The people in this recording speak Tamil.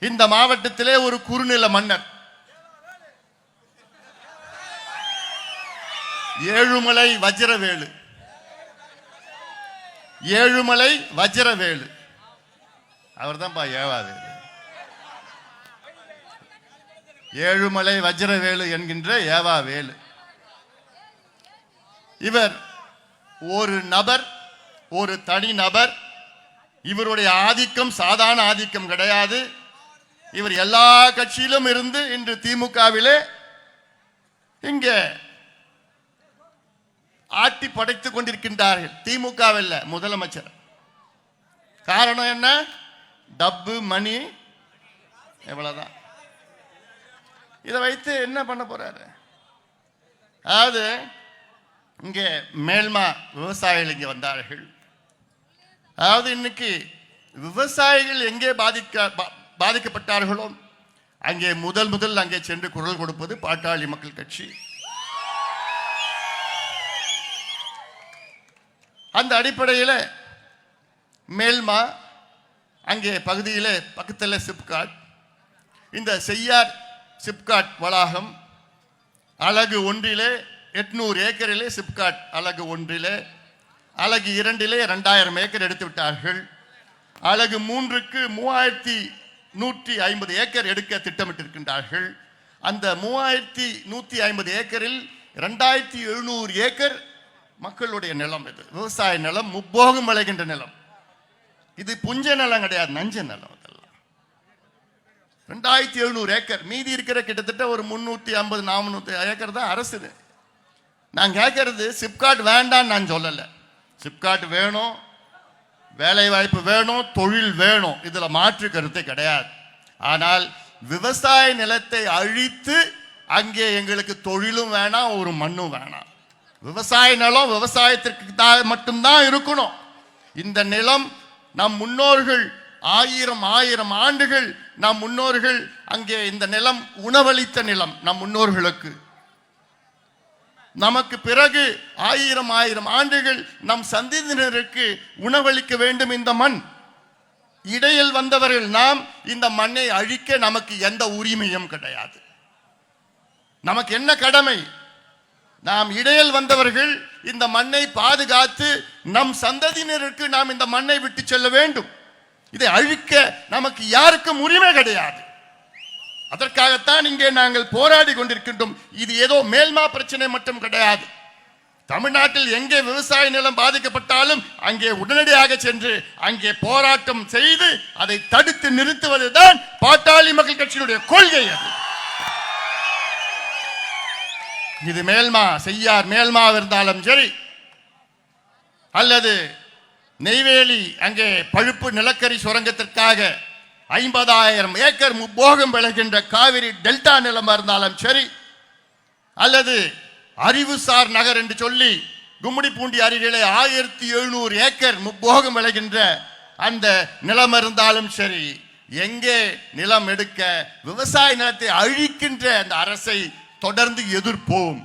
இந்த மாவட்டத்திலே ஒரு குறுநில மன்னர் ஏழுமலை வஜ்ரவேலு. ஏழுமலை வஜ்ரவேலு அவர் தான்ப்பா ஏவாவேலு. ஏழுமலை வஜ்ரவேலு என்கின்ற ஏவாவேலு. இவர் ஒரு நபர், ஒரு தனி நபர். இவருடைய ஆதிக்கம் சாதாரண ஆதிக்கம் கிடையாது. இவர் எல்லா கட்சியிலும் இருந்து இன்று திமுகவிலே இங்கே ஆட்டி படைத்துக் கொண்டிருக்கின்றார்கள். திமுகவில் முதலமைச்சர். காரணம் என்ன? டப்பு மணி எவ்வளவுதான். இதை வைத்து என்ன பண்ண போறாரு? அதாவது இங்கே மேல்மா விவசாயிகள் இங்கே வந்தார்கள். அதாவது இன்னைக்கு விவசாயிகள் எங்கே பாதிக்கப்பட்டார்களோ அங்கே முதல் அங்கே சென்று குரல் கொடுப்பது பாட்டாளி மக்கள் கட்சி. அந்த அடிப்படையில் மேல்மா அங்கே பகுதியில் பக்கத்தில் சிப்காட், இந்த செய்யார் சிப்காட் வளாகம் அலகு ஒன்றிலே 800 ஏக்கரிலே சிப்காட் அலகு ஒன்றிலே, அலகு 2லே 2000 ஏக்கர் எடுத்து விட்டார்கள். அலகு 3க்கு 3150 ஏக்கர் எடுக்க திட்டமிட்டிருக்கின்றார்கள். அந்த 3150 ஏக்கரில் 2700 ஏக்கர் மக்களுடைய நிலம். இது விவசாய நிலம், முப்போகம் விளைகின்ற நிலம். இது புஞ்ச நிலம் கிடையாது, நஞ்ச நிலம். அதெல்லாம் 2700 ஏக்கர். மீதி இருக்கிற கிட்டத்தட்ட ஒரு 350-400 ஏக்கர் தான் அரசு. நான் கேட்கறது சிப்காட் வேண்டான்னு நான் சொல்லலை. சிப்காட் வேணும், வேலை வாய்ப்பு வேணும், தொழில் வேணும், இதுல மாற்று கருத்தை கிடையாது. ஆனால் விவசாய நிலத்தை அழித்து அங்கே எங்களுக்கு தொழிலும் வேணாம், ஒரு மண்ணும் வேணாம். விவசாய நிலம் விவசாயத்திற்கு மட்டும்தான் இருக்கணும். இந்த நிலம் நம் முன்னோர்கள் ஆயிரம் ஆண்டுகள் நம் முன்னோர்கள் அங்கே இந்த நிலம் உணவளித்த நிலம். நம் முன்னோர்களுக்கு நமக்கு பிறகு ஆயிரம் ஆண்டுகள் நம் சந்ததியினருக்கு உணவளிக்க வேண்டும் இந்த மண். இடையில் வந்தவர்கள் நாம். இந்த மண்ணை அழிக்க நமக்கு எந்த உரிமையும் கிடையாது. நமக்கு என்ன கடமை? நாம் இடையில் வந்தவர்கள் இந்த மண்ணை பாதுகாத்து நம் சந்ததியினருக்கு நாம் இந்த மண்ணை விட்டு செல்ல வேண்டும். இதை அழிக்க நமக்கு யாருக்கும் உரிமை கிடையாது. அதற்காகத்தான் இங்கே நாங்கள் போராடி கொண்டிருக்கின்றோம். இது ஏதோ மேல்மா பிரச்சனை மட்டும் கிடையாது. தமிழ்நாட்டில் எங்கே விவசாய நிலம் பாதிக்கப்பட்டாலும் அங்கே உடனடியாக சென்று அங்கே போராட்டம் செய்து அதை தடுத்து நிறுத்துவதுதான் பாட்டாளி மக்கள் கட்சியினுடைய கொள்கை. அது இது மேல்மா செய்யார் மேல்மா இருந்தாலும் சரி, அல்லது நெய்வேலி அங்கே பழுப்பு நிலக்கரி சுரங்கத்திற்காக 50,000 ஏக்கர் முப்போகம் விளைகின்ற காவிரி டெல்டா நிலமா இருந்தாலும் சரி, அல்லது அறிவுசார் நகர் என்று சொல்லி கும்மிடிப்பூண்டி அருகிலே 1700 ஏக்கர் முப்போகம் விளைகின்ற அந்த நிலம் இருந்தாலும் சரி, எங்கே நிலம் எடுக்க விவசாய நிலத்தை அழிக்கின்ற அந்த அரசை தொடர்ந்து எதிர்ப்போம்.